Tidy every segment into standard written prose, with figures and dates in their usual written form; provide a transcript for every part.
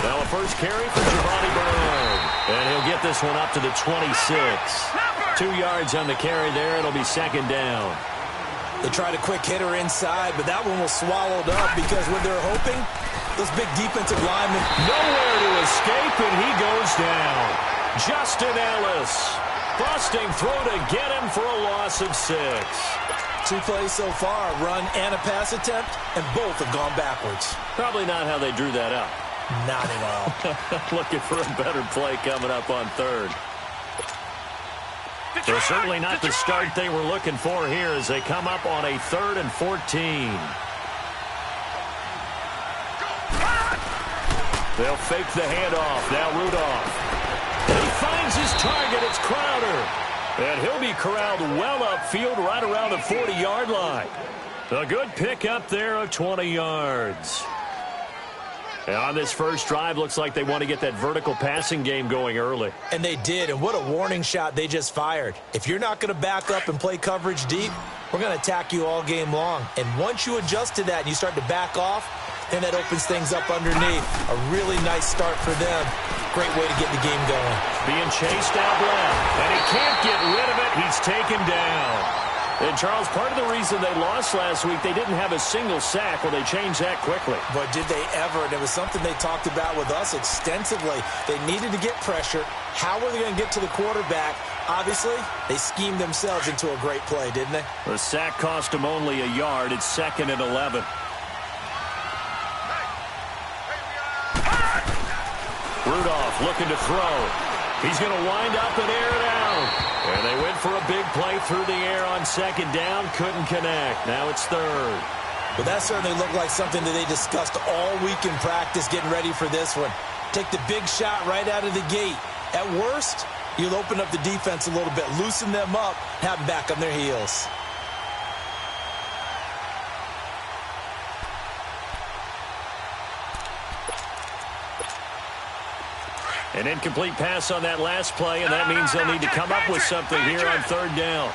Now a first carry for Giovanni Bernard. And he'll get this one up to the 26. 2 yards on the carry there. It'll be second down. They tried a quick hitter inside, but that one was swallowed up because when they're hoping, those big defensive linemen. Nowhere to escape, and he goes down. Justin Ellis. Busting through to get him for a loss of 6. 2 plays so far, a run and a pass attempt, and both have gone backwards. Probably not how they drew that up. Not at all. Looking for a better play coming up on third. So certainly not the start they were looking for here as they come up on a 3rd and 14. They'll fake the handoff. Now Rudolph. He finds his target. It's Crowder. And he'll be corralled well upfield right around the 40-yard line. A good pick up there of 20 yards. And on this first drive, looks like they want to get that vertical passing game going early. And they did, and what a warning shot they just fired. If you're not going to back up and play coverage deep, we're going to attack you all game long. And once you adjust to that and you start to back off, then that opens things up underneath. A really nice start for them. Great way to get the game going. Being chased out left, and he can't get rid of it. He's taken down. And, Charles, part of the reason they lost last week, they didn't have a single sack. Well, they changed that quickly. But did they ever? And it was something they talked about with us extensively. They needed to get pressure. How were they going to get to the quarterback? Obviously, they schemed themselves into a great play, didn't they? The sack cost them only a yard. It's 2nd and 11. Rudolph looking to throw. He's going to wind up and air it out. And they went for a big play through the air on 2nd down. Couldn't connect. Now it's 3rd. Well, that certainly looked like something that they discussed all week in practice getting ready for this one. Take the big shot right out of the gate. At worst, you'll open up the defense a little bit, loosen them up, have them back on their heels. An incomplete pass on that last play, and that means they'll need to come up with something here on 3rd down.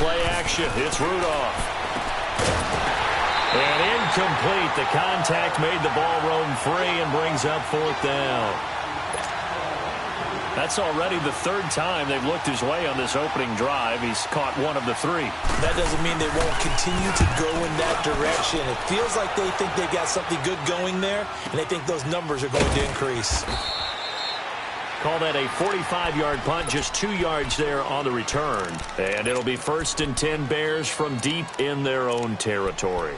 Play action. It's Rudolph. And incomplete. The contact made the ball roam free and brings up 4th down. That's already the 3rd time they've looked his way on this opening drive. He's caught 1 of the 3. That doesn't mean they won't continue to go in that direction. It feels like they think they've got something good going there, and they think those numbers are going to increase. Call that a 45-yard punt, just 2 yards there on the return. And it'll be 1st and 10 Bears from deep in their own territory.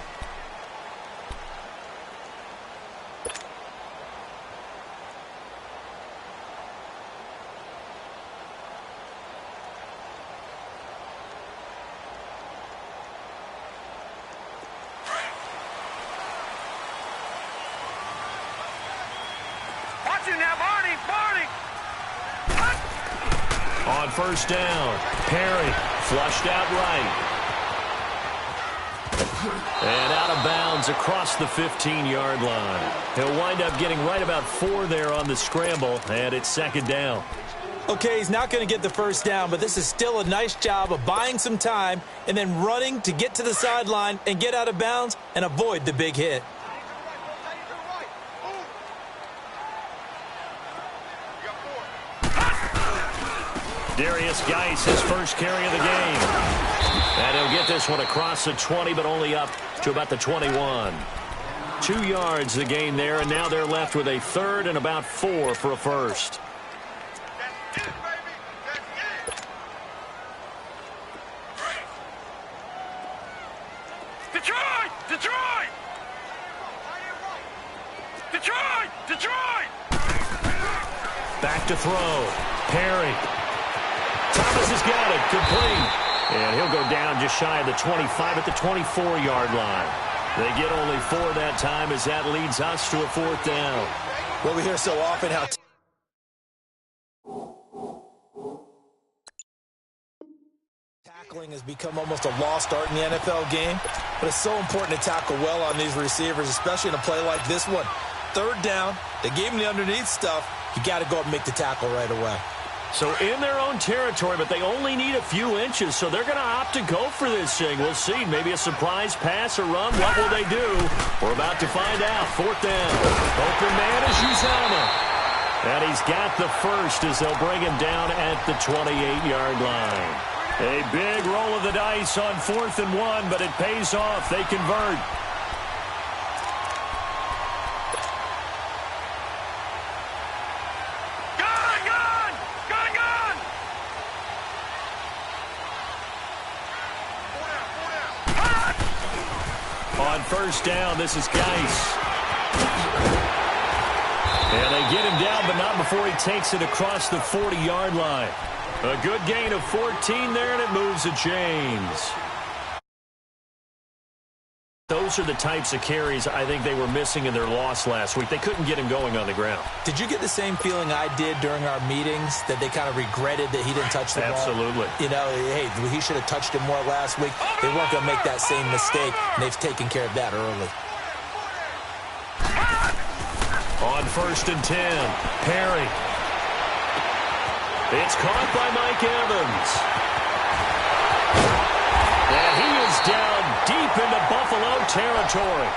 On 1st down, Perry flushed out right. And out of bounds across the 15-yard line. He'll wind up getting right about 4 there on the scramble, and it's 2nd down. Okay, he's not going to get the 1st down, but this is still a nice job of buying some time and then running to get to the sideline and get out of bounds and avoid the big hit. Darius Geis, his first carry of the game. And he'll get this one across the 20, but only up to about the 21. 2 yards the gain there, and now they're left with a 3rd and about 4 for a first. Detroit! Detroit! Detroit! Detroit! Back to throw. Perry. Thomas has got it. Complete. And he'll go down just shy of the 25 at the 24-yard line. They get only 4 that time as that leads us to a 4th down. Well, we hear so often how tackling has become almost a lost art in the NFL game, but it's so important to tackle well on these receivers, especially in a play like this one. 3rd down, they gave him the underneath stuff. You got to go up and make the tackle right away. So in their own territory, but they only need a few inches, so they're going to opt to go for this thing. We'll see. Maybe a surprise pass or run. What will they do? We're about to find out. 4th down. Open man is Uzama. And he's got the first as they'll bring him down at the 28-yard line. A big roll of the dice on 4th and 1, but it pays off. They convert. On 1st down, this is Geis. And they get him down, but not before he takes it across the 40-yard line. A good gain of 14 there, and it moves the chains. Those are the types of carries I think they were missing in their loss last week. They couldn't get him going on the ground. Did you get the same feeling I did during our meetings, that they kind of regretted that he didn't touch the ball? Absolutely. You know, hey, he should have touched it more last week. They weren't going to make that same mistake, and they've taken care of that early. On 1st and 10, Perry. It's caught by Mike Evans. And he is down deep into Buffalo territory.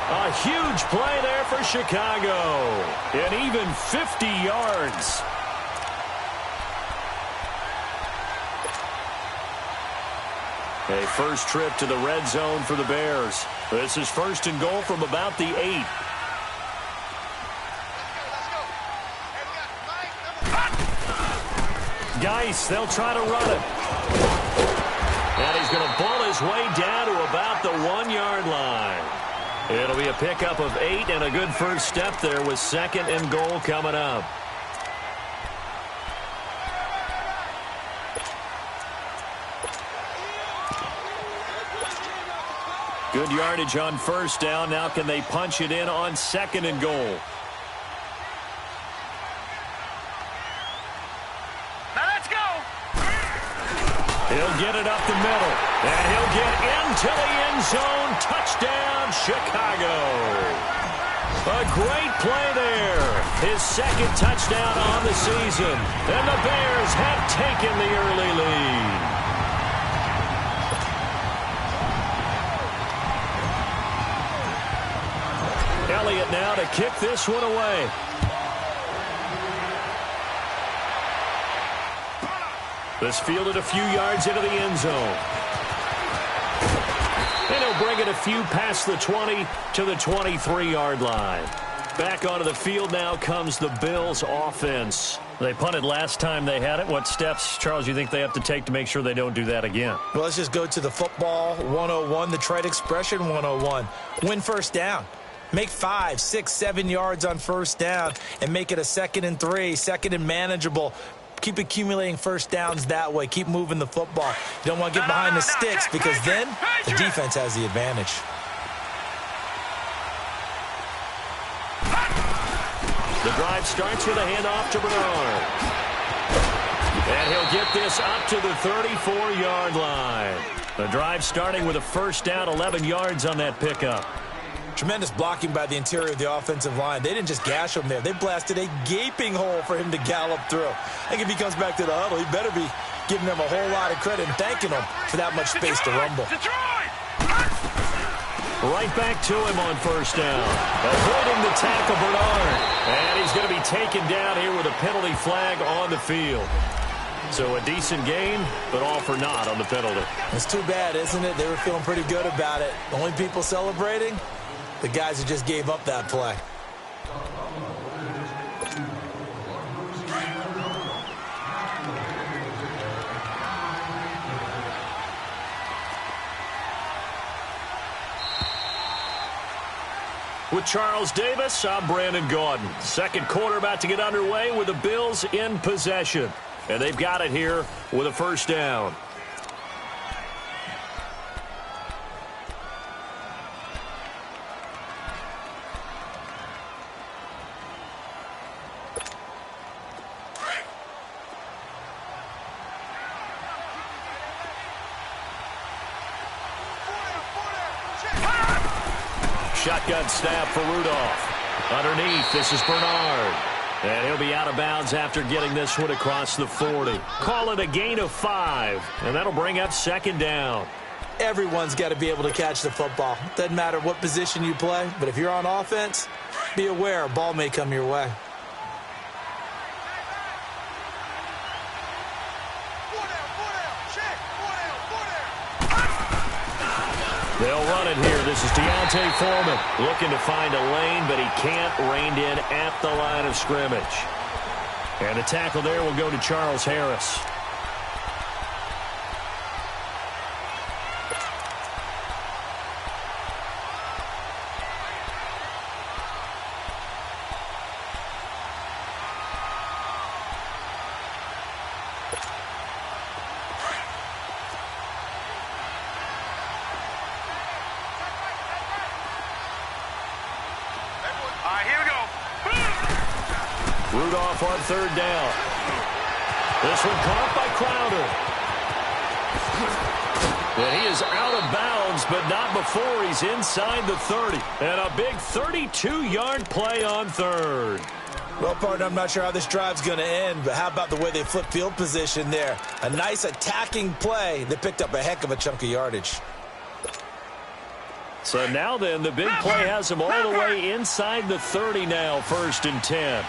A huge play there for Chicago. And even 50 yards. A first trip to the red zone for the Bears. This is 1st and goal from about the 8. Geis, they'll try to run it. And he's going to bull his way down to about the 1-yard line. It'll be a pickup of 8 and a good first step there with 2nd and goal coming up. Good yardage on 1st down. Now can they punch it in on 2nd and goal? He'll get it up the middle, and he'll get into the end zone. Touchdown, Chicago. A great play there. His 2nd touchdown on the season. And the Bears have taken the early lead. Elliott now to kick this one away. This fielded a few yards into the end zone. And he'll bring it a few past the 20 to the 23-yard line. Back onto the field now comes the Bills offense. They punted last time they had it. What steps, Charles, you think they have to take to make sure they don't do that again? Well, let's just go to the football 101, the trite expression 101. Win 1st down. Make 5, 6, 7 yards on 1st down and make it a 2nd and 3, 2nd and manageable. Keep accumulating 1st downs that way. Keep moving the football. You don't want to get behind the sticks because then the defense has the advantage. The drive starts with a handoff to Bernard. And he'll get this up to the 34-yard line. The drive starting with a 1st down, 11 yards on that pickup. Tremendous blocking by the interior of the offensive line. They didn't just gash him there. They blasted a gaping hole for him to gallop through. I think if he comes back to the huddle, he better be giving them a whole lot of credit and thanking them for that much space to rumble. Right back to him on 1st down. Avoiding the tackle, Bernard. And he's going to be taken down here with a penalty flag on the field. So a decent gain, but all for naught on the penalty. It's too bad, isn't it? They were feeling pretty good about it. The only people celebrating, the guys who just gave up that play. With Charles Davis, I'm Brandon Gaudin. 2nd quarter about to get underway with the Bills in possession. And they've got it here with a 1st down. Shotgun snap for Rudolph. Underneath, this is Bernard. And he'll be out of bounds after getting this one across the 40. Call it a gain of 5, and that'll bring up second down. Everyone's got to be able to catch the football. Doesn't matter what position you play, but if you're on offense, be aware a ball may come your way. They'll run it here. This is Deontay Foreman looking to find a lane, but he can't rein in at the line of scrimmage. And the tackle there will go to Charles Harris. Rudolph on third down. This one caught by Crowder. And he is out of bounds, but not before he's inside the 30. And a big 32-yard play on third. Well, partner, I'm not sure how this drive's going to end, but how about the way they flip field position there? A nice attacking play that picked up a heck of a chunk of yardage. So now then, the big play has him all the way inside the 30 now, 1st and 10.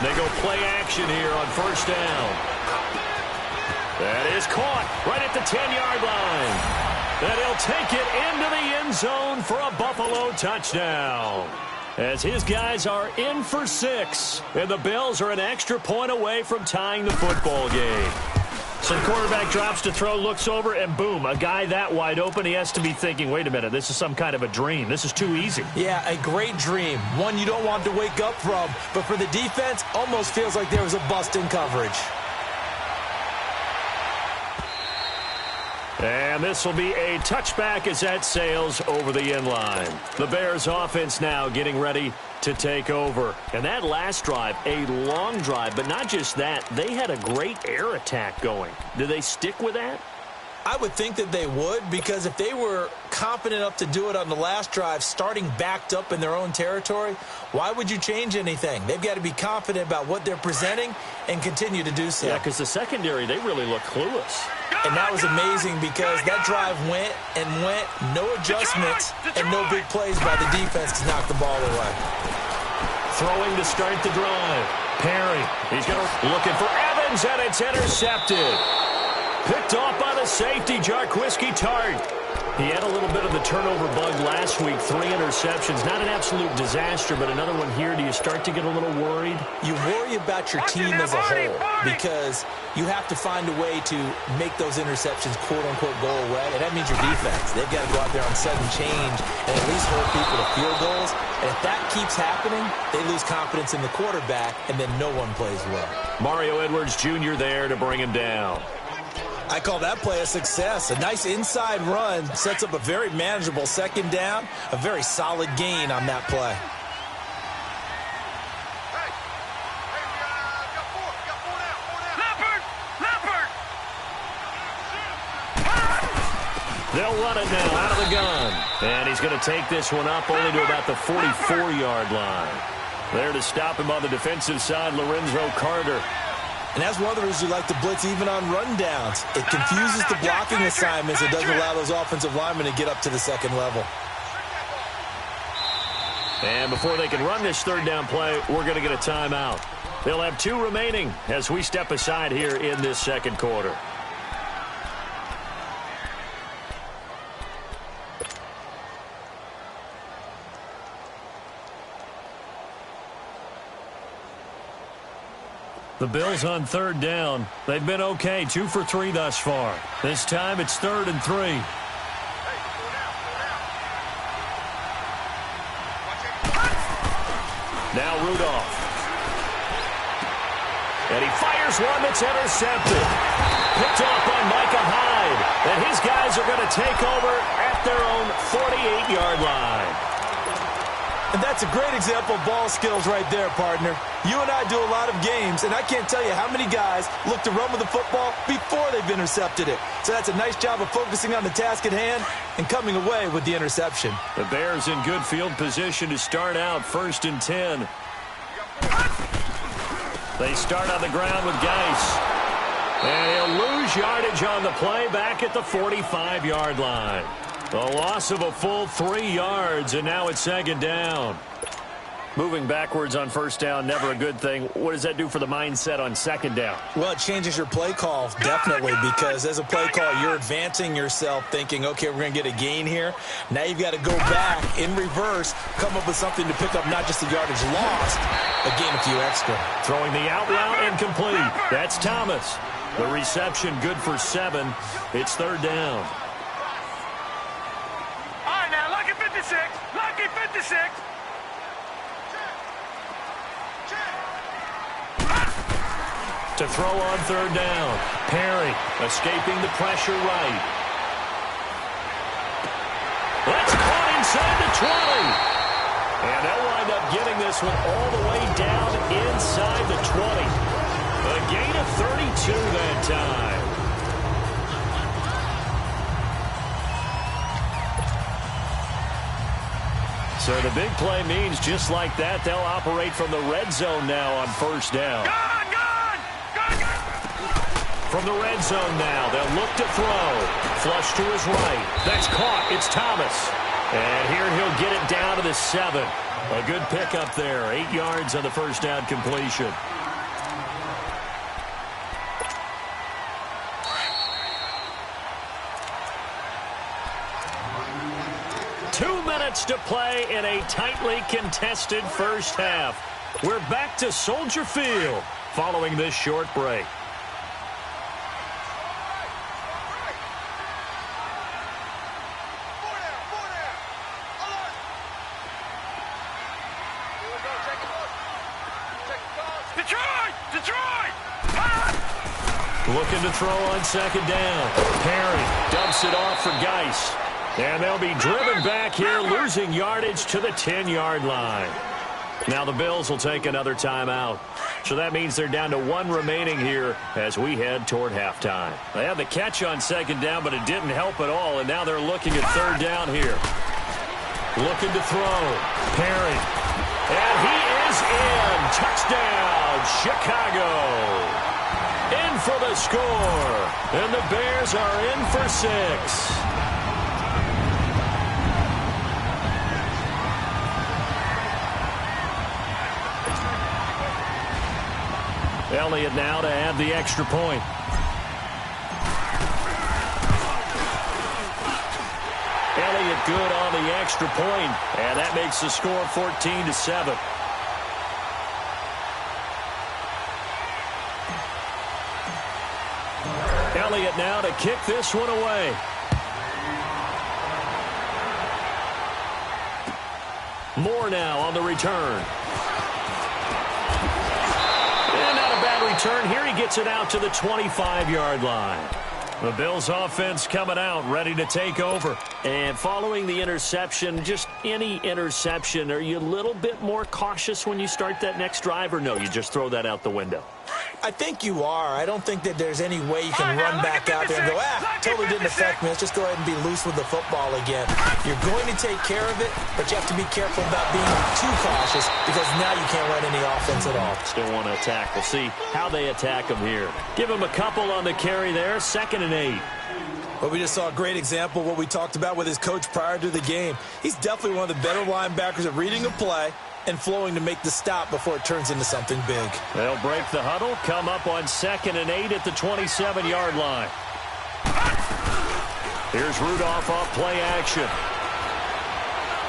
They go play action here on 1st down. That is caught right at the 10-yard line. And he'll take it into the end zone for a Buffalo touchdown. As his guys are in for 6. And the Bills are an extra point away from tying the football game. So the quarterback drops to throw, looks over, and boom, a guy that wide open, he has to be thinking, wait a minute, this is some kind of a dream. This is too easy. Yeah, a great dream. One you don't want to wake up from. But for the defense, almost feels like there was a bust in coverage. And this will be a touchback as that sails over the end line. The Bears offense now getting ready to take over. And that last drive, a long drive, but not just that, they had a great air attack going. Do they stick with that? I would think that they would, because if they were confident enough to do it on the last drive, starting backed up in their own territory, why would you change anything? They've got to be confident about what they're presenting and continue to do so. Yeah, because the secondary, they really look clueless. And that was amazing because that drive went and went, no adjustments and no big plays by the defense to knock the ball away. Throwing to start the drive. Perry, he's looking for Evans, and it's intercepted. Picked off by the safety, Jarquiski Tart. He had a little bit of the turnover bug last week, 3 interceptions. Not an absolute disaster, but another one here. Do you start to get a little worried? You worry about your team as a whole because you have to find a way to make those interceptions, quote-unquote, go away, and that means your defense. They've got to go out there on sudden change and at least hold people to field goals. And if that keeps happening, they lose confidence in the quarterback, and then no one plays well. Mario Edwards Jr. there to bring him down. I call that play a success. A nice inside run sets up a very manageable second down, a very solid gain on that play. They'll run it now out of the gun. And he's going to take this one up only to about the 44-yard line. There to stop him on the defensive side, Lorenzo Carter. And that's one of the reasons you like to blitz even on rundowns. It confuses the blocking assignments. It doesn't allow those offensive linemen to get up to the second level. And before they can run this third down play, we're going to get a timeout. They'll have 2 remaining as we step aside here in this second quarter. The Bills on third down. They've been okay, 2 for 3 thus far. This time it's 3rd and 3. Now Rudolph. And he fires one that's intercepted. Picked off by Micah Hyde. And his guys are going to take over at their own 48-yard line. And that's a great example of ball skills right there, partner. You and I do a lot of games, and I can't tell you how many guys look to run with the football before they've intercepted it. So that's a nice job of focusing on the task at hand and coming away with the interception. The Bears in good field position to start out 1st and 10. They start on the ground with Geis. And he'll lose yardage on the play back at the 45-yard line. The loss of a full 3 yards, and now it's 2nd down. Moving backwards on 1st down, never a good thing. What does that do for the mindset on 2nd down? Well, it changes your play call, definitely, because as a play call, you're advancing yourself thinking, okay, we're going to get a gain here. Now you've got to go back in reverse, come up with something to pick up not just the yardage lost, but gain a few extra. Throwing the out route incomplete. That's Thomas. The reception good for 7. It's 3rd down. All right, now, lucky 56. Lucky 56. To throw on 3rd down. Perry escaping the pressure right. That's caught inside the 20. And they'll wind up getting this one all the way down inside the 20. A gain of 32 that time. So the big play means just like that, they'll operate from the red zone now on 1st down. From the red zone now, they'll look to throw. Flush to his right. That's caught. It's Thomas. And here he'll get it down to the 7. A good pickup there. 8 yards on the 1st down completion. To play in a tightly contested 1st half. We're back to Soldier Field following this short break. Detroit! Looking to throw on 2nd down. Perry dumps it off for Geis. And they'll be driven back here, losing yardage to the 10-yard line. Now the Bills will take another timeout. So that means they're down to 1 remaining here as we head toward halftime. They had the catch on 2nd down, but it didn't help at all. And now they're looking at 3rd down here. Looking to throw. Perry. And he is in. Touchdown, Chicago. In for the score. And the Bears are in for 6. Elliott now to add the extra point. Elliott good on the extra point, and that makes the score 14-7. Elliott now to kick this one away. Moore now on the return. Turn here, he gets it out to the 25-yard line. The Bills offense coming out, ready to take over. And following the interception, just any interception, are you a little bit more cautious when you start that next drive, or no, you just throw that out the window? I think you are. I don't think that there's any way you can run back out there and go, totally didn't affect me. Let's just go ahead and be loose with the football again. You're going to take care of it, but you have to be careful about being too cautious because now you can't run any offense at all. Still want to attack. We'll see how they attack them here. Give them a couple on the carry there. 2nd and 8. Well, we just saw a great example of what we talked about with his coach prior to the game. He's definitely one of the better linebackers at reading a play and flowing to make the stop before it turns into something big. They'll break the huddle, come up on 2nd and 8 at the 27-yard line. Here's Rudolph off play action.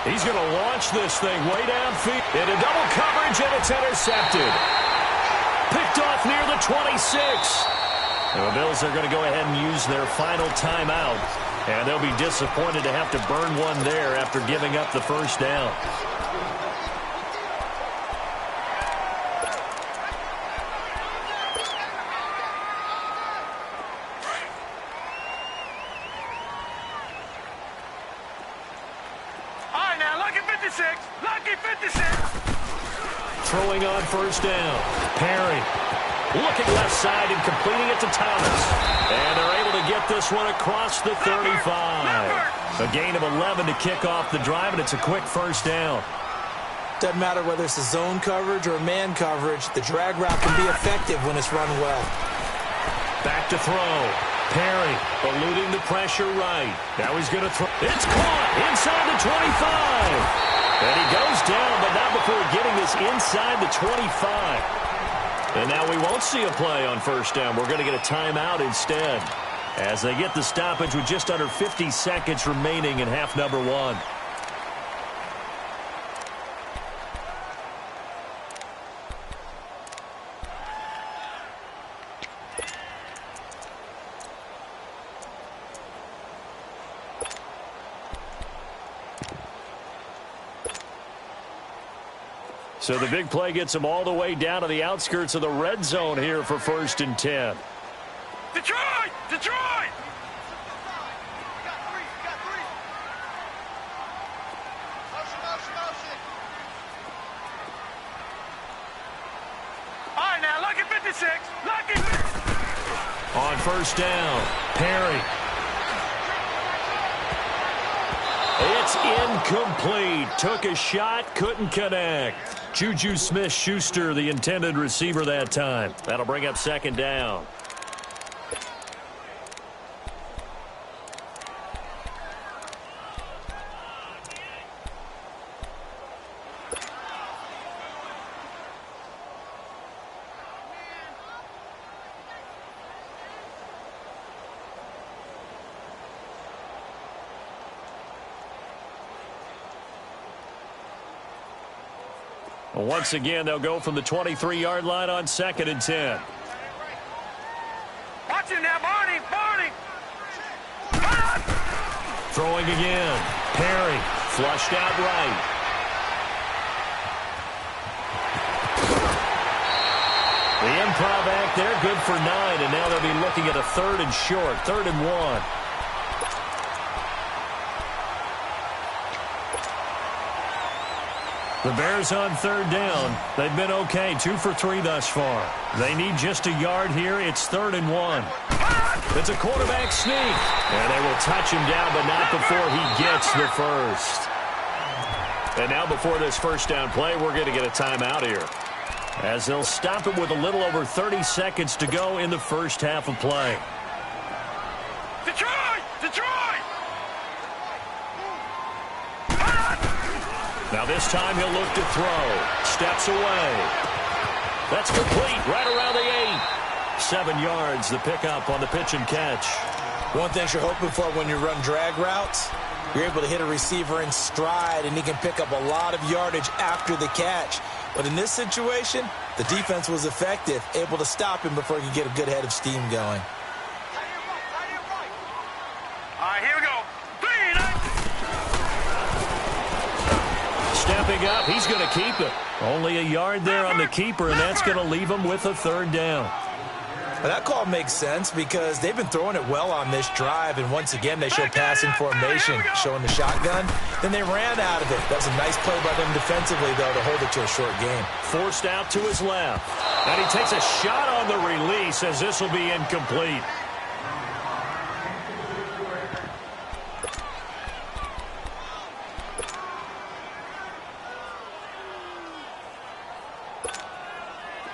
He's going to launch this thing way downfield. Into double coverage, and it's intercepted. Picked off near the 26. And the Bills are going to go ahead and use their final timeout. And they'll be disappointed to have to burn one there after giving up the 1st down. All right, now, look at 56. 56. Lucky 56. Throwing on first down. Perry looking left side and completing it to Thomas. And they're able to get this one across the 35. A gain of 11 to kick off the drive, and it's a quick first down. Doesn't matter whether it's a zone coverage or man coverage, the drag route can be effective when it's run well. Back to throw. Perry eluding the pressure right. Now he's going to throw. It's caught inside the 25. And he goes down, but not before getting this inside the 25. And now we won't see a play on first down. We're going to get a timeout instead, as they get the stoppage with just under 50 seconds remaining in half number one. So the big play gets them all the way down to the outskirts of the red zone here for 1st and 10. Detroit! Detroit! All right, now, lucky 56. Lucky 56. On first down, Perry. It's incomplete. Took a shot, couldn't connect. Juju Smith-Schuster, the intended receiver that time. That'll bring up second down. Once again, they'll go from the 23-yard line on 2nd and 10. Watch him now, Barney! Barney! Throwing again. Perry flushed out right. The improv act there, good for 9, and now they'll be looking at a 3rd and short, 3rd and 1. The Bears on 3rd down. They've been okay, 2 for 3 thus far. They need just a yard here. It's 3rd and 1. It's a quarterback sneak. And they will touch him down, but not before he gets the first. And now before this first down play, we're going to get a timeout here, as they'll stop it with a little over 30 seconds to go in the first half of play. Detroit! Detroit! Now this time he'll look to throw. Steps away. That's complete right around the 8. 7 yards, the pickup on the pitch and catch. One thing you're hoping for when you run drag routes, you're able to hit a receiver in stride, and he can pick up a lot of yardage after the catch. But in this situation, the defense was effective, able to stop him before he could get a good head of steam going. All right, here we go. Stepping up, he's going to keep it. Only a yard there on the keeper, and that's going to leave him with a 3rd down. Well, that call makes sense because they've been throwing it well on this drive, and once again they show passing formation, showing the shotgun. Then they ran out of it. That was a nice play by them defensively, though, to hold it to a short game. Forced out to his left. And he takes a shot on the release, as this will be incomplete.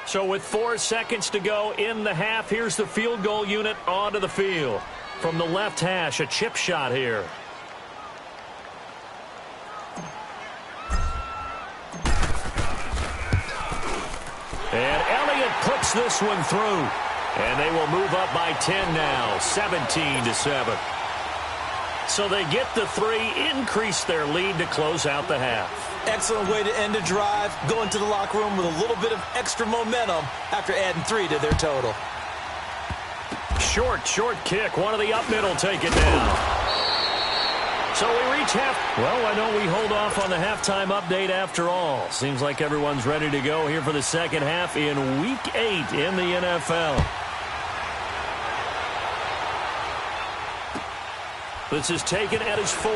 So with 4 seconds to go in the half, here's the field goal unit onto the field. From the left hash, a chip shot here. And Elliott puts this one through. And they will move up by 10 now, 17-7. So they get the 3, increase their lead to close out the half. Excellent way to end a drive. Go into the locker room with a little bit of extra momentum after adding 3 to their total. Short kick. One of the up middle take it down. So we reach half. Well, why don't we hold off on the halftime update after all? Seems like everyone's ready to go here for the second half in Week 8 in the NFL. This is taken at his 4.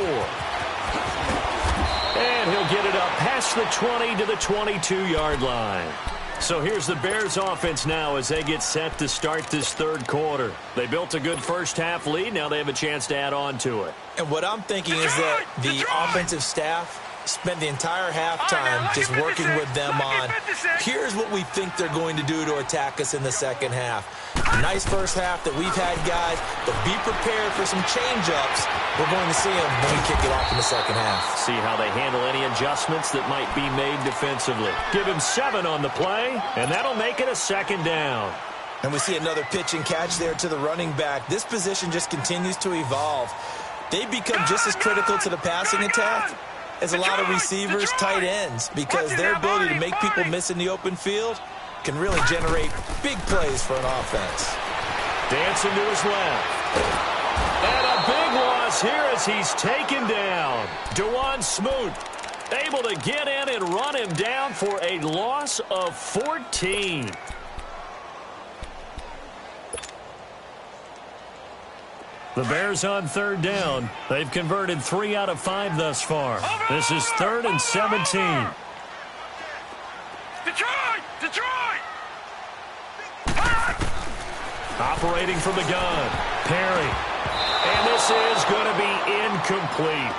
And he'll get it past the 20 to the 22-yard line. So here's the Bears offense now as they get set to start this third quarter. They built a good first-half lead. Now they have a chance to add on to it. And what I'm thinking is that the offensive staff spend the entire halftime just working with them on, here's what we think they're going to do to attack us in the second half. Nice first half that we've had, guys, but be prepared for some change-ups. We're going to see them when we kick it off in the second half. See how they handle any adjustments that might be made defensively. Give him 7 on the play, and that'll make it a second down. And we see another pitch and catch there to the running back. This position just continues to evolve. They become just as critical to the passing attack as a lot of receivers, tight ends, because their ability to make people miss in the open field can really generate big plays for an offense. Dancing to his left. And a big loss here as he's taken down. DeJuan Smoot able to get in and run him down for a loss of 14. The Bears on third down. They've converted 3 out of 5 thus far. This is 3rd and 17. Detroit! Operating from the gun. Perry. And this is going to be incomplete.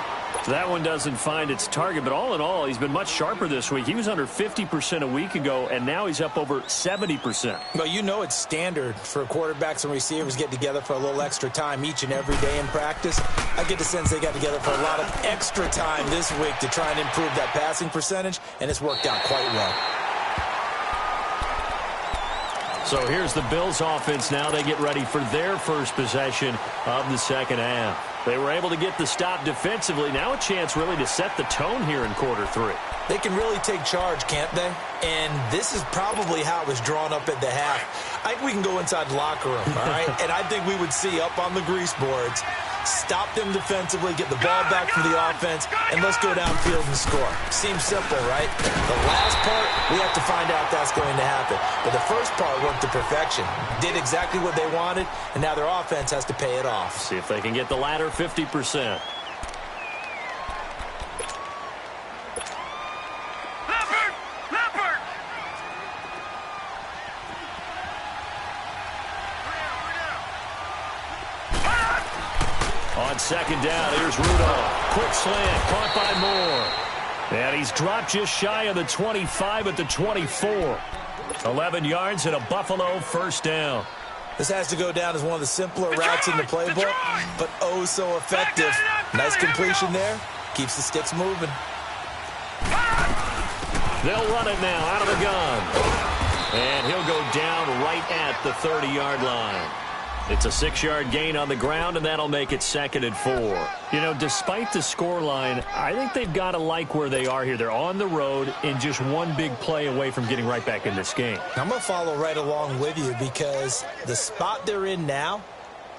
That one doesn't find its target, but all in all, he's been much sharper this week. He was under 50% a week ago, and now he's up over 70%. Well, you know it's standard for quarterbacks and receivers get together for a little extra time each and every day in practice. I get the sense they got together for a lot of extra time this week to try and improve that passing percentage, and it's worked out quite well. So here's the Bills offense now. They get ready for their first possession of the second half. They were able to get the stop defensively. Now a chance really to set the tone here in quarter 3. They can really take charge, can't they? And this is probably how it was drawn up at the half. I think we can go inside the locker room, all right? And I think we would see up on the grease boards, stop them defensively, get the ball back from the offense, and let's go downfield and score. Seems simple, right? The last part, we have to find out that's going to happen. But the first part worked to perfection. Did exactly what they wanted, and now their offense has to pay it off. See if they can get the latter 50%. On second down, here's Rudolph. Quick slant, caught by Moore. And he's dropped just shy of the 25 at the 24. 11 yards and a Buffalo first down. This has to go down as one of the simpler routes in the playbook, but oh so effective. Nice completion there. Keeps the sticks moving. They'll run it now out of the gun. And he'll go down right at the 30-yard line. It's a 6-yard gain on the ground, and that'll make it 2nd and 4. You know, despite the scoreline, I think they've got to like where they are here. They're on the road and just one big play away from getting right back in this game. I'm going to follow right along with you because the spot they're in now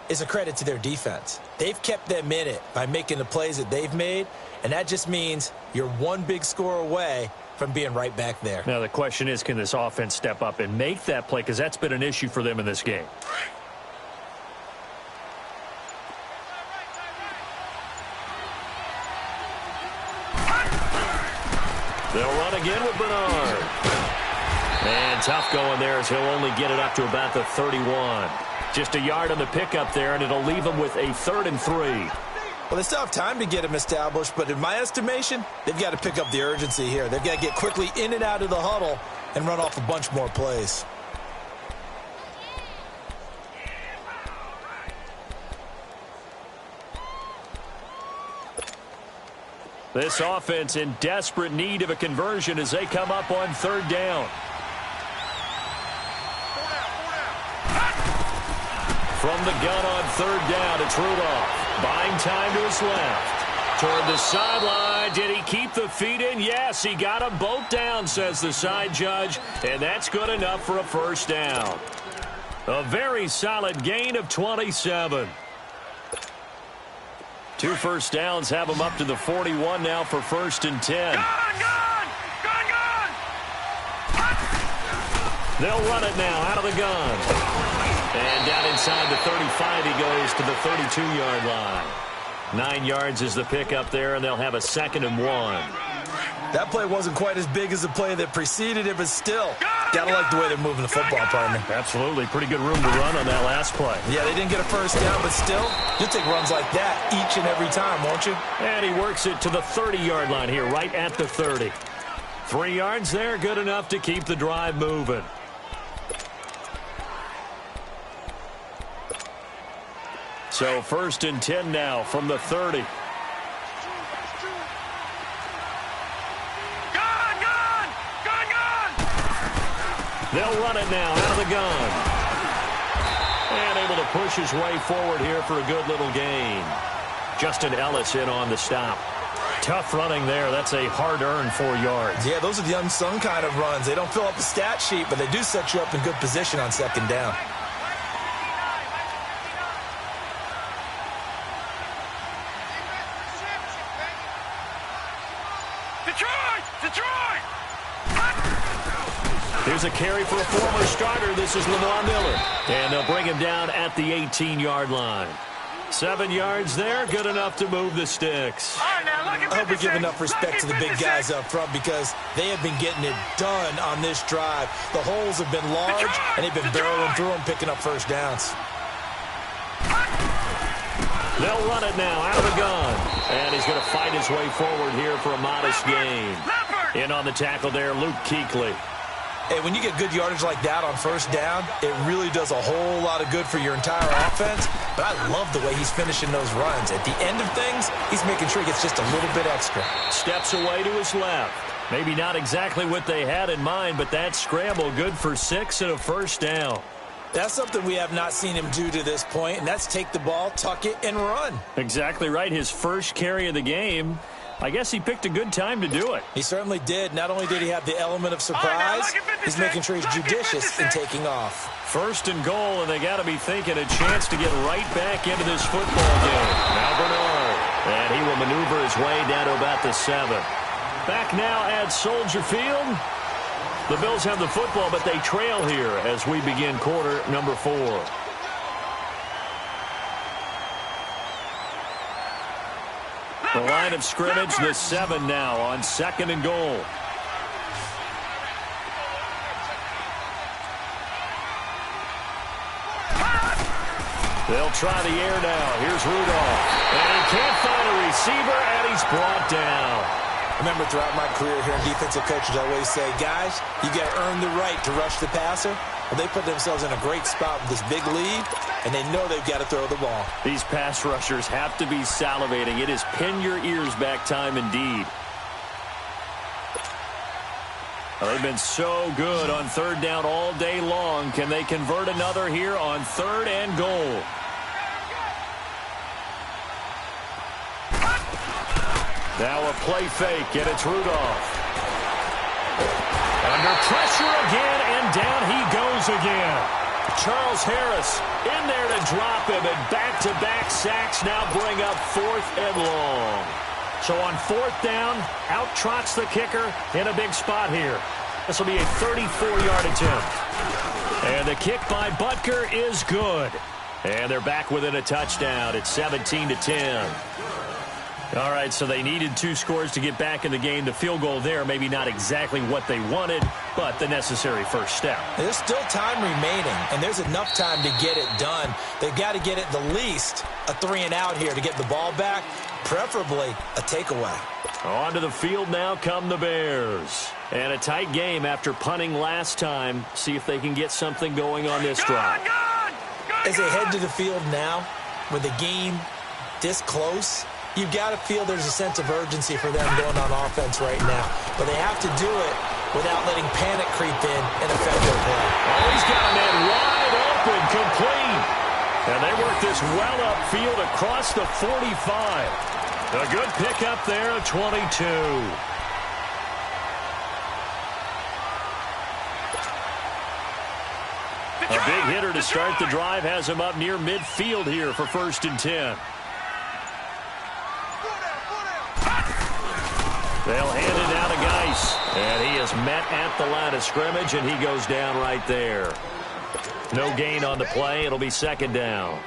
is a credit to their defense. They've kept them in it by making the plays that they've made, and that just means you're one big score away from being right back there. Now, the question is, can this offense step up and make that play? Because that's been an issue for them in this game. They'll run again with Bernard. And tough going there as he'll only get it up to about the 31. Just a yard on the pickup there, and it'll leave him with a 3rd and 3. Well, they still have time to get him established, but in my estimation, they've got to pick up the urgency here. They've got to get quickly in and out of the huddle and run off a bunch more plays. This offense in desperate need of a conversion as they come up on 3rd down. From the gun on 3rd down, it's Rudolph. Buying time to his left. Toward the sideline. Did he keep the feet in? Yes, he got them both down, says the side judge. And that's good enough for a first down. A very solid gain of 27. 2 first downs have them up to the 41 now for 1st and 10. Gone! They'll run it now out of the gun. And down inside the 35, he goes to the 32-yard line. 9 yards is the pickup there, and they'll have a 2nd and 1. That play wasn't quite as big as the play that preceded it, but still, gotta like the way they're moving the football, partner. Absolutely. Pretty good room to run on that last play. Yeah, they didn't get a first down, but still, you'll take runs like that each and every time, won't you? And he works it to the 30-yard line here, right at the 30. 3 yards there, good enough to keep the drive moving. So 1st and 10 now from the 30. They'll run it now out of the gun. And able to push his way forward here for a good little gain. Justin Ellis in on the stop. Tough running there. That's a hard-earned 4 yards. Yeah, those are the unsung kind of runs. They don't fill up the stat sheet, but they do set you up in good position on 2nd down. Detroit! Here's a carry for a former starter. This is Lamar Miller. And they'll bring him down at the 18-yard line. 7 yards there, good enough to move the sticks. I hope we give enough respect to the big guys up front because they have been getting it done on this drive. The holes have been large, and they've been barreling through them, picking up first downs. They'll run it now out of the gun. And he's going to fight his way forward here for a modest gain. In on the tackle there, Luke Kuechly. Hey, when you get good yardage like that on first down, it really does a whole lot of good for your entire offense. But I love the way he's finishing those runs. At the end of things, he's making sure he gets just a little bit extra. Steps away to his left. Maybe not exactly what they had in mind, but that scramble good for 6 and a first down. That's something we have not seen him do to this point, and that's take the ball, tuck it, and run. Exactly right. His first carry of the game. I guess he picked a good time to do it. He certainly did. Not only did he have the element of surprise, he's making sure he's judicious in taking off. 1st and goal, and they got to be thinking a chance to get right back into this football game. Now Bernard, and he will maneuver his way down to about the 7. Back now at Soldier Field. The Bills have the football, but they trail here as we begin quarter number 4. The line of scrimmage, the 7 now on 2nd and goal. They'll try the air now. Here's Rudolph. And he can't find a receiver, and he's brought down. I remember throughout my career hearing defensive coaches always say, guys, you got to earn the right to rush the passer. Well, they put themselves in a great spot with this big lead, and they know they've got to throw the ball. These pass rushers have to be salivating. It is pin your ears back time indeed. Well, they've been so good on 3rd down all day long. Can they convert another here on 3rd and goal? Now a play fake, and it's Rudolph. Under pressure again, and down he goes again. Charles Harris in there to drop him, and back-to-back sacks now bring up 4th and long. So on 4th down, out trots the kicker in a big spot here. This will be a 34-yard attempt. And the kick by Butker is good. And they're back within a touchdown. It's 17-10. All right, so they needed 2 scores to get back in the game. The field goal there, maybe not exactly what they wanted, but the necessary first step. There's still time remaining, and there's enough time to get it done. They've got to get at the least a 3 and out here to get the ball back, preferably a takeaway. Onto the field now come the Bears. And a tight game after punting last time. See if they can get something going on this drive. As they head to the field now, with the game this close, you've got to feel there's a sense of urgency for them going on offense right now. But they have to do it without letting panic creep in and affect their play. Oh, he's got a man wide open, complete. And they work this well upfield across the 45. A good pickup there at 22. A big hitter to start the drive has him up near midfield here for 1st and 10. They'll hand it down to Geis. And he is met at the line of scrimmage, and he goes down right there. No gain on the play. It'll be 2nd down.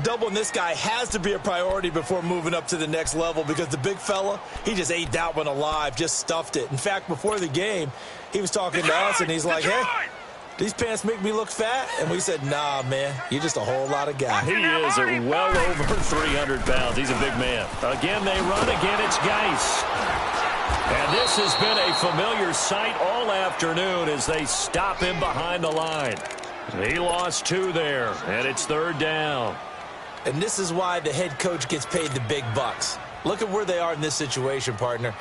Doubling this guy has to be a priority before moving up to the next level because the big fella, he just ate that one alive, just stuffed it. In fact, before the game, he was talking to us, and he's like, hey, these pants make me look fat? And we said, nah, man, you're just a whole lot of guy. He is at well over 300 pounds. He's a big man. Again, they run. Again, it's Geis. And this has been a familiar sight all afternoon as they stop him behind the line. He lost 2 there, and it's 3rd down. And this is why the head coach gets paid the big bucks. Look at where they are in this situation, partner.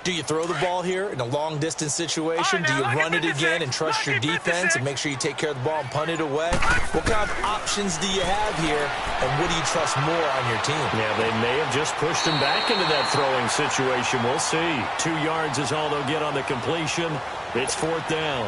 Do you throw the ball here in a long-distance situation? Do you run it again and trust your defense and make sure you take care of the ball and punt it away? What kind of options do you have here, and what do you trust more on your team? Yeah, they may have just pushed him back into that throwing situation. We'll see. 2 yards is all they'll get on the completion. It's 4th down.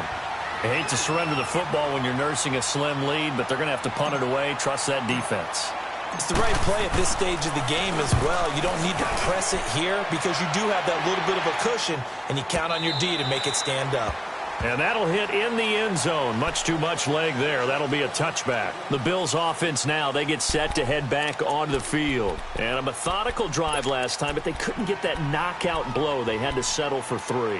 I hate to surrender the football when you're nursing a slim lead, but they're going to have to punt it away. Trust that defense. It's the right play at this stage of the game as well. You don't need to press it here because you do have that little bit of a cushion, and you count on your D to make it stand up. And that'll hit in the end zone. Much too much leg there. That'll be a touchback. The Bills' offense now, they get set to head back onto the field. And a methodical drive last time, but they couldn't get that knockout blow. They had to settle for 3.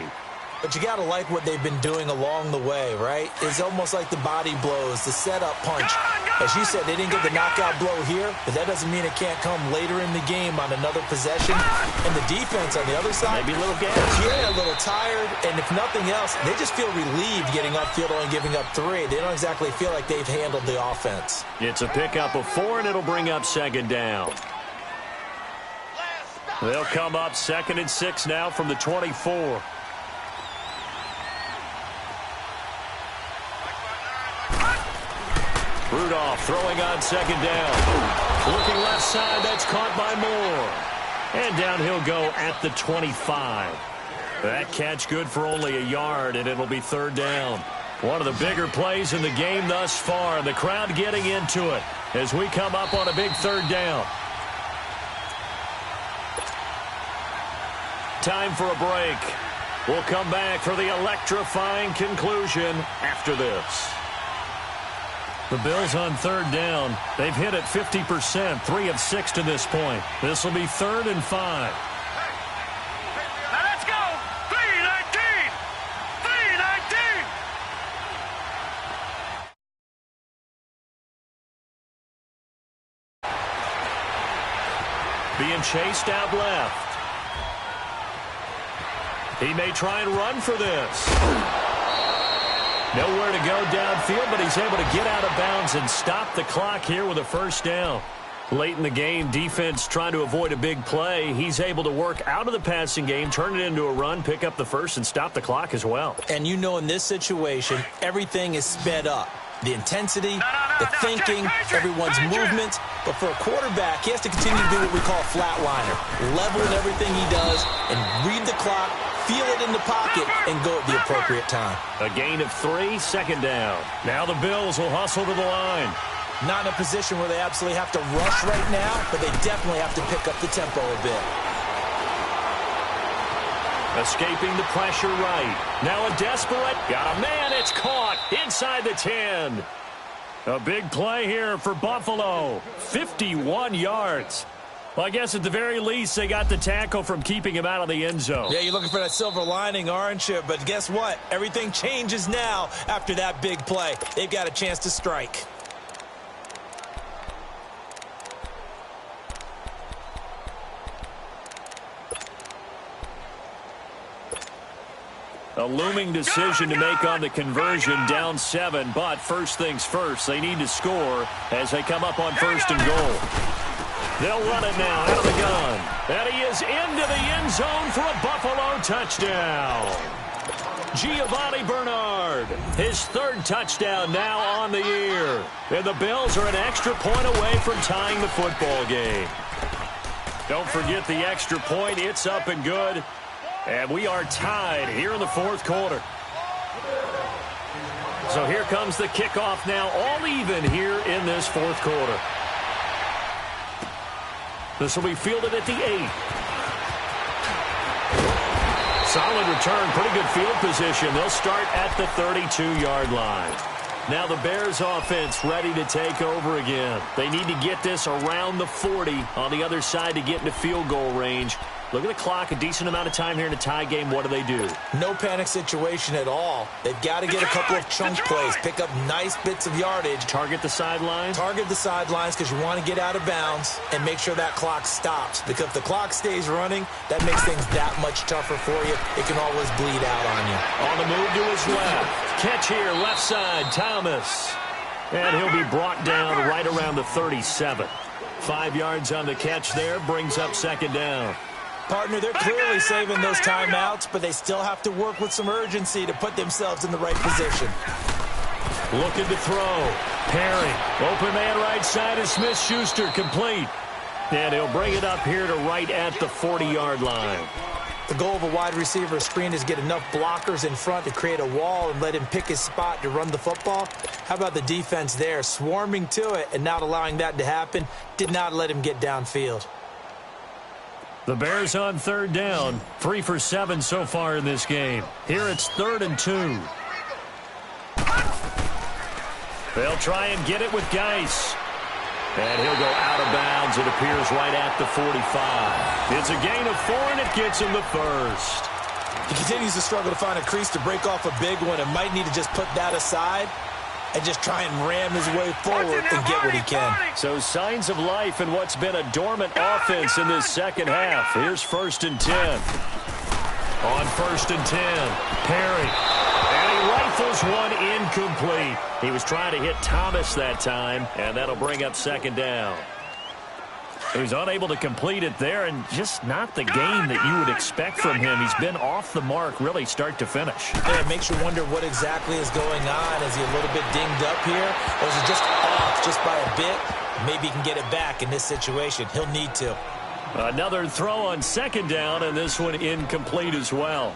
But you got to like what they've been doing along the way, right? It's almost like the body blows, the setup punch. As you said, they didn't get the knockout blow here, but that doesn't mean it can't come later in the game on another possession. And the defense on the other side, maybe a little gas. Yeah, a little tired. And if nothing else, they just feel relieved getting upfield, only giving up 3. They don't exactly feel like they've handled the offense. It's a pickup of 4, and it'll bring up 2nd down. They'll come up 2nd and 6 now from the 24. Rudolph throwing on 2nd down. Looking left side, that's caught by Moore. And down he'll go at the 25. That catch good for only a yard, and it'll be 3rd down. One of the bigger plays in the game thus far. The crowd getting into it as we come up on a big 3rd down. Time for a break. We'll come back for the electrifying conclusion after this. The Bills on 3rd down. They've hit it 50%, 3 of 6 to this point. This will be 3rd and 5. Now let's go! 3-19! 3-19! Being chased out left. He may try and run for this. Nowhere to go downfield, but he's able to get out of bounds and stop the clock here with a 1st down. Late in the game, defense trying to avoid a big play. He's able to work out of the passing game, turn it into a run, pick up the 1st, and stop the clock as well. And you know in this situation, everything is sped up. The intensity, the thinking, everyone's movement. But for a quarterback, he has to continue to do what we call a flatliner. Level in everything he does and read the clock, feel it in the pocket, and go at the appropriate time. A gain of 3, 2nd down. Now the Bills will hustle to the line. Not in a position where they absolutely have to rush right now, but they definitely have to pick up the tempo a bit. Escaping the pressure right. Now a desperate. Got a man. It's caught inside the 10. A big play here for Buffalo. 51 yards. Well, I guess at the very least, they got the tackle from keeping him out of the end zone. Yeah, you're looking for that silver lining, aren't you? But guess what? Everything changes now after that big play. They've got a chance to strike. A looming decision to make on the conversion, down 7. But first things first, they need to score as they come up on 1st and goal. They'll run it now out of the gun. And he is into the end zone for a Buffalo touchdown. Giovanni Bernard, his 3rd touchdown now on the year. And the Bills are an extra point away from tying the football game. Don't forget the extra point. It's up and good. And we are tied here in the 4th quarter. So here comes the kickoff now, all even here in this 4th quarter. This will be fielded at the 8. Solid return, pretty good field position. They'll start at the 32-yard line. Now the Bears offense ready to take over again. They need to get this around the 40 on the other side to get into field goal range. Look at the clock, a decent amount of time here in a tie game. What do? No panic situation at all. They've got to get a couple of chunk plays, pick up nice bits of yardage. Target the sidelines? Target the sidelines because you want to get out of bounds and make sure that clock stops. Because if the clock stays running, that makes things that much tougher for you. It can always bleed out on you. On the move to his left. Catch here, left side, Thomas. And he'll be brought down right around the 37. 5 yards on the catch there, brings up second down. Partner, they're clearly saving those timeouts, but they still have to work with some urgency to put themselves in the right position. Looking to throw. Perry. Open man right side is Smith-Schuster, complete. And he'll bring it up here to right at the 40-yard line. The goal of a wide receiver screen is get enough blockers in front to create a wall and let him pick his spot to run the football. How about the defense there, swarming to it and not allowing that to happen? Did not let him get downfield. The Bears on third down, 3 for 7 so far in this game. Here it's 3rd and 2. They'll try and get it with Geis. And he'll go out of bounds, it appears, right at the 45. It's a gain of 4, and it gets him the first. He continues to struggle to find a crease to break off a big one and might need to just put that aside and just try and ram his way forward and get what he can. So signs of life in what's been a dormant offense in this second half. Here's 1st and 10. On 1st and 10, Perry. And he rifles one incomplete. He was trying to hit Thomas that time, and that'll bring up second down. He was unable to complete it there, and just not the game that you would expect from him. He's been off the mark really start to finish. Yeah, it makes you wonder what exactly is going on. Is he a little bit dinged up here, or is he just off just by a bit? Maybe he can get it back in this situation. He'll need to. Another throw on second down, and this one incomplete as well.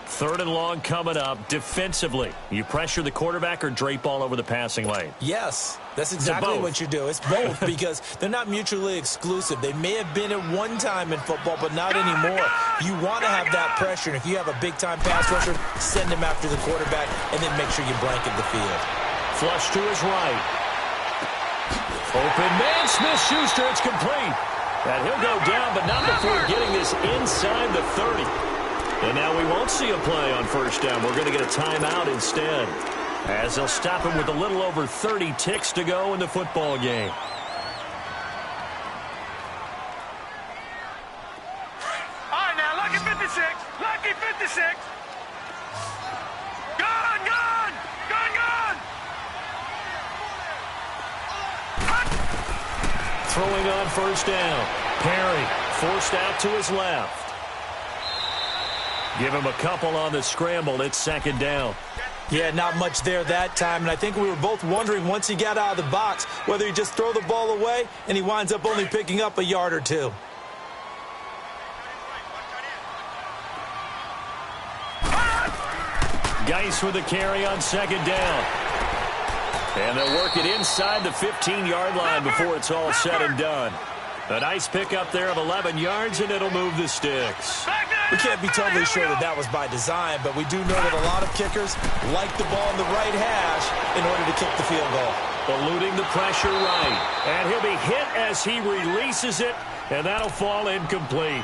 3rd and long coming up. Defensively, you pressure the quarterback or drape all over the passing lane? Yes, that's exactly what you do. It's both because they're not mutually exclusive. They may have been at one time in football, but not anymore. You want to have that pressure, and if you have a big-time pass rusher, send him after the quarterback, and then make sure you blanket the field. Flush to his right. Open man, Smith-Schuster, it's complete. And he'll go down, but not before getting this inside the 30. And now we won't see a play on 1st down. We're going to get a timeout instead, as they'll stop him with a little over 30 ticks to go in the football game. All right, now, lucky 56. Lucky 56. Gone, gone. Gone, gone. Throwing on 1st down. Perry forced out to his left. Give him a couple on the scramble. It's 2nd down. Yeah, not much there that time, and I think we were both wondering once he got out of the box whether he'd just throw the ball away, and he winds up only picking up a yard or two. Geis with a carry on 2nd down. And they'll work it inside the 15-yard line before it's all said and done. A nice pickup there of 11 yards, and it'll move the sticks. We can't be totally sure that that was by design, but we do know that a lot of kickers like the ball in the right hash in order to kick the field goal. Eluding the pressure right. And he'll be hit as he releases it, and that'll fall incomplete.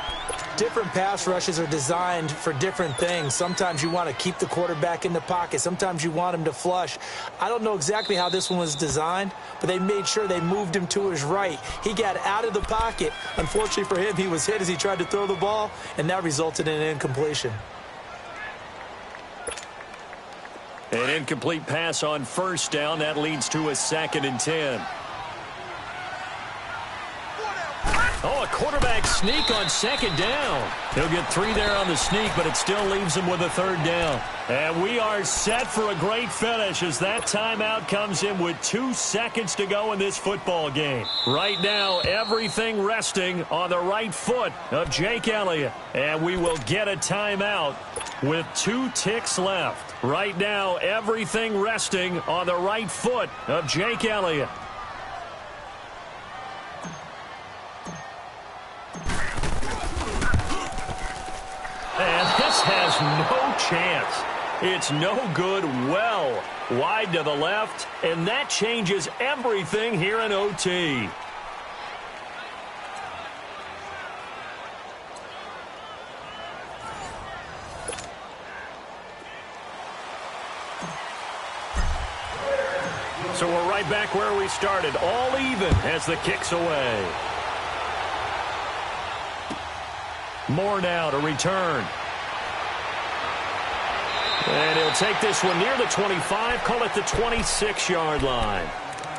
Different pass rushes are designed for different things. Sometimes you want to keep the quarterback in the pocket. Sometimes you want him to flush. I don't know exactly how this one was designed, but they made sure they moved him to his right. He got out of the pocket. Unfortunately for him, he was hit as he tried to throw the ball, and that resulted in an incompletion. An incomplete pass on 1st down. That leads to a 2nd and 10. Oh, a quarterback sneak on 2nd down. He'll get 3 there on the sneak, but it still leaves him with a 3rd down. And we are set for a great finish as that timeout comes in with 2 seconds to go in this football game. Right now, everything resting on the right foot of Jake Elliott. And we will get a timeout with 2 ticks left. Right now, everything resting on the right foot of Jake Elliott. And this has no chance. It's no good, well wide to the left, and that changes everything here in OT. So we're right back where we started, all even as the kick's away. Moore now to return. And he'll take this one near the 25, call it the 26-yard line.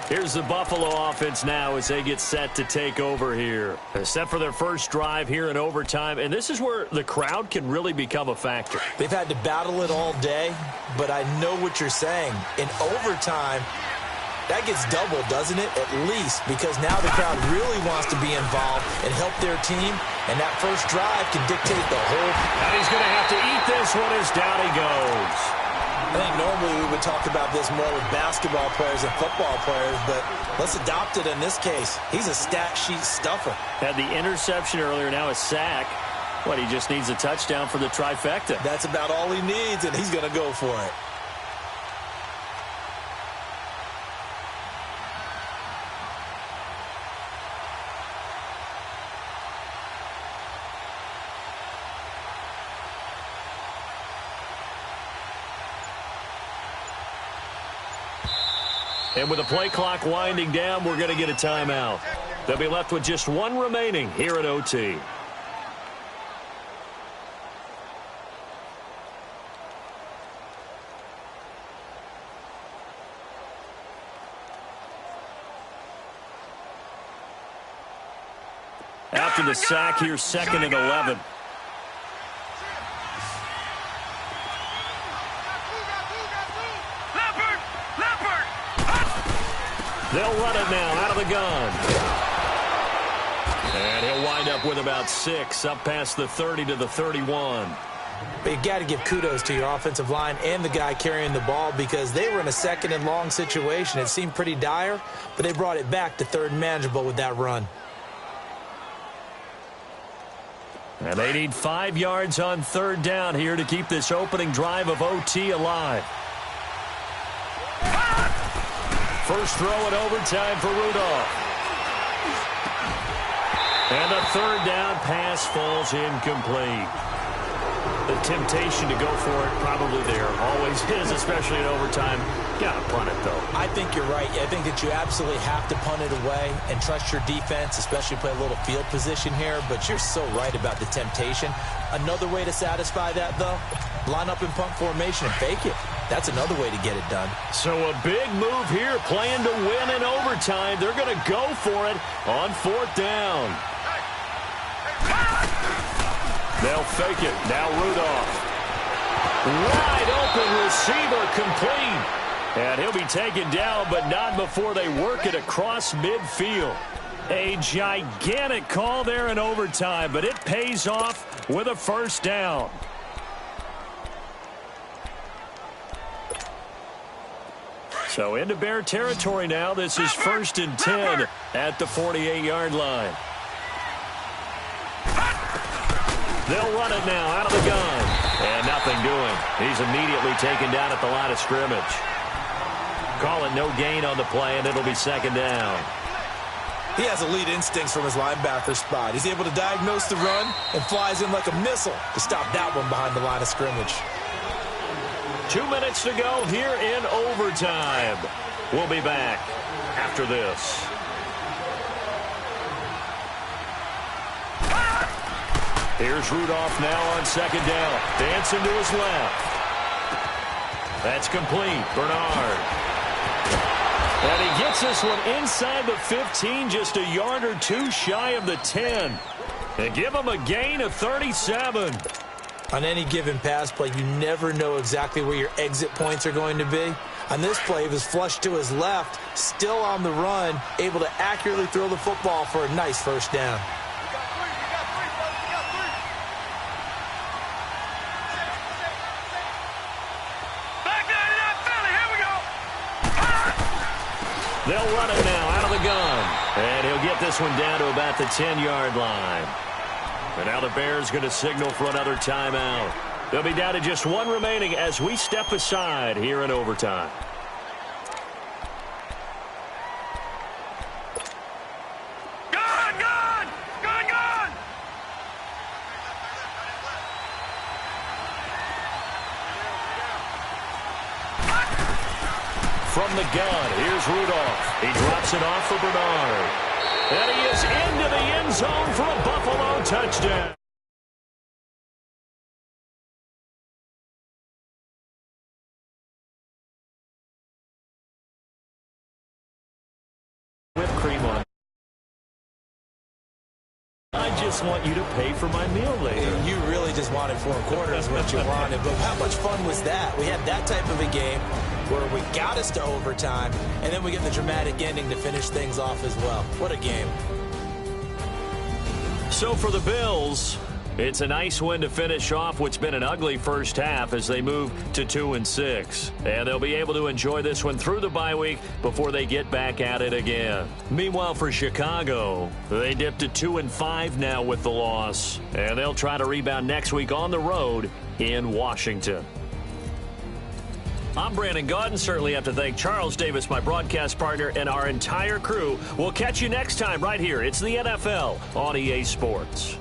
Here's the Buffalo offense now as they get set to take over here. They're set for their first drive here in overtime, and this is where the crowd can really become a factor. They've had to battle it all day, but I know what you're saying. In overtime, that gets doubled, doesn't it? At least, because now the crowd really wants to be involved and help their team, and that first drive can dictate the whole. And he's going to have to eat this one as down he goes. I think normally we would talk about this more with basketball players and football players, but let's adopt it in this case. He's a stat sheet stuffer. Had the interception earlier, now a sack. What, he just needs a touchdown for the trifecta. That's about all he needs, and he's going to go for it. And with the play clock winding down, we're going to get a timeout. They'll be left with just one remaining here at OT. After the sack, here's 2nd and 11. They'll run it now out of the gun. And he'll wind up with about 6, up past the 30 to the 31. But you got to give kudos to your offensive line and the guy carrying the ball because they were in a 2nd and long situation. It seemed pretty dire, but they brought it back to 3rd and manageable with that run. And they need 5 yards on 3rd down here to keep this opening drive of OT alive. First throw in overtime for Rudolph. And a 3rd down pass falls incomplete. The temptation to go for it probably there. Always is, especially in overtime. Got to punt it, though. I think you're right. I think that you absolutely have to punt it away and trust your defense, especially play a little field position here. But you're so right about the temptation. Another way to satisfy that, though, line up in punt formation and fake it. That's another way to get it done. So a big move here, playing to win in overtime. They're going to go for it on 4th down. They'll fake it. Now Rudolph. Wide open receiver complete. And he'll be taken down, but not before they work it across midfield. A gigantic call there in overtime, but it pays off with a 1st down. So into Bear territory now. This is 1st and 10 at the 48-yard line. They'll run it now out of the gun. And nothing doing. He's immediately taken down at the line of scrimmage. Call it no gain on the play, and it'll be 2nd down. He has elite instincts from his linebacker spot. He's able to diagnose the run and flies in like a missile to stop that one behind the line of scrimmage. 2 minutes to go here in overtime. We'll be back after this. Here's Rudolph now on 2nd down. Dancing to his left. That's complete. Bernard. And he gets this one inside the 15, just a yard or 2 shy of the 10. And give him a gain of 37. On any given pass play, you never know exactly where your exit points are going to be. On this play, he was flushed to his left, still on the run, able to accurately throw the football for a nice 1st down. They'll run it now out of the gun. And he'll get this one down to about the 10-yard line. And now the Bears going to signal for another timeout. They'll be down to just one remaining as we step aside here in overtime. From the gun, here's Rudolph. He drops it off for Bernard. And he is into the end zone for a Buffalo touchdown. Whipped cream on. I just want you to pay for my meal later. You really just wanted 4 quarters what you wanted. But how much fun was that? We had that type of a game where we got us to overtime, and then we get the dramatic ending to finish things off as well. What a game. So for the Bills, it's a nice win to finish off what's been an ugly first half as they move to 2-6. And they'll be able to enjoy this one through the bye week before they get back at it again. Meanwhile, for Chicago, they dipped to 2-5 now with the loss. And they'll try to rebound next week on the road in Washington. I'm Brandon Gaudin. Certainly have to thank Charles Davis, my broadcast partner, and our entire crew. We'll catch you next time right here. It's the NFL on EA Sports.